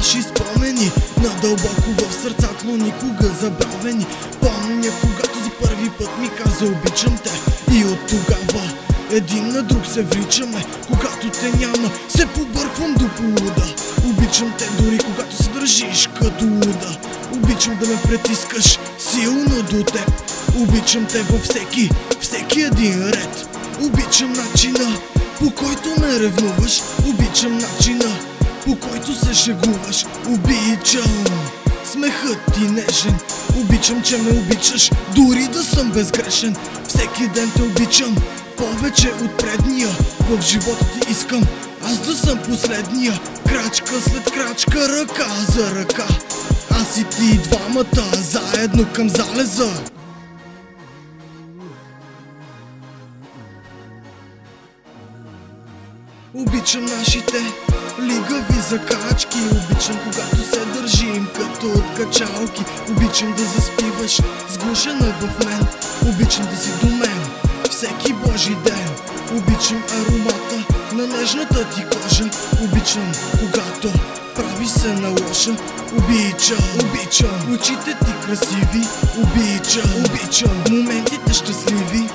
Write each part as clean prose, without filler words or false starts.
наши спомени, надълбоко в сърцата, но никога забравени. Помня, когато за първи път ми каза обичам те, и от тогава един на друг се вличаме. Когато те няма, се побърквам до полуда. Обичам те дори когато се държиш като луда. Обичам да ме притискаш силно до теб. Обичам те във всеки един ред. Обичам начина, по който ме ревнуваш. Обичам начина, по който се шегуваш. Обичам смехът ти нежен. Обичам, че ме обичаш, дори да съм безгрешен. Всеки ден те обичам, повече от предния. В живота ти искам аз да съм последния. Крачка след крачка, ръка за ръка, аз и ти двамата заедно към залеза. Обичам нашите лигави закачки. Обичам, когато се държим като от качалки. Обичам да заспиваш сглушена в мен. Обичам да си до мен всеки божи ден. Обичам аромата на нежната ти кожа. Обичам, когато прави се на лоша. Обичам очите ти красиви. Обичам моментите щастливи.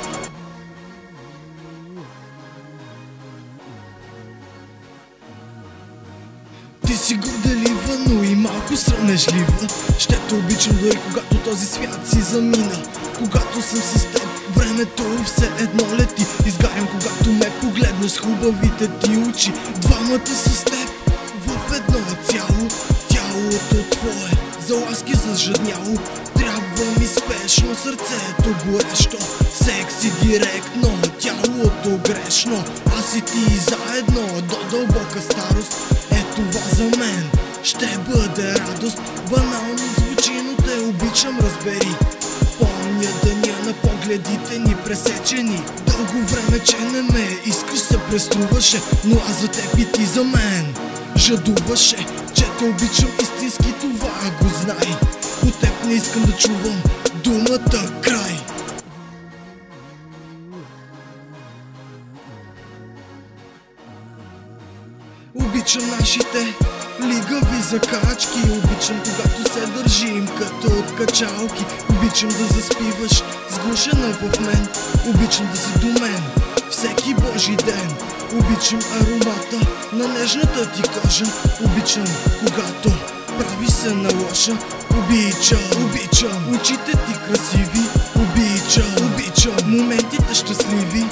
Ти си горделива, но и малко срамежлива. Ще те обичам дори когато този свят си замина. Когато съм с теб, времето все едно лети. Изгарям, когато ме погледнеш с хубавите ти очи. Двамата с теб в едно цяло. Тялото твое за ласки зажадняло. Трябва ми спешно, сърцето горещо. Секси директно, тялото грешно. Аз и ти заедно до дълбока старост. Това за мен ще бъде радост. Банално звучи, но те обичам, разбери. Помня деня на погледите ни пресечени. Дълго време, че не ме искаш, се преструваше. Но аз за теб и ти за мен жадуваше. Че те обичам истински, това го знай. От теб не искам да чувам думата край. Обичам нашите лигави закачки. Обичам, когато се държим като от качалки. Обичам да заспиваш сглушена в мен. Обичам да си до мен всеки божи ден. Обичам аромата на нежната ти кожа. Обичам, когато прави се на лоша. Обичам очите ти красиви. Обичам моментите щастливи.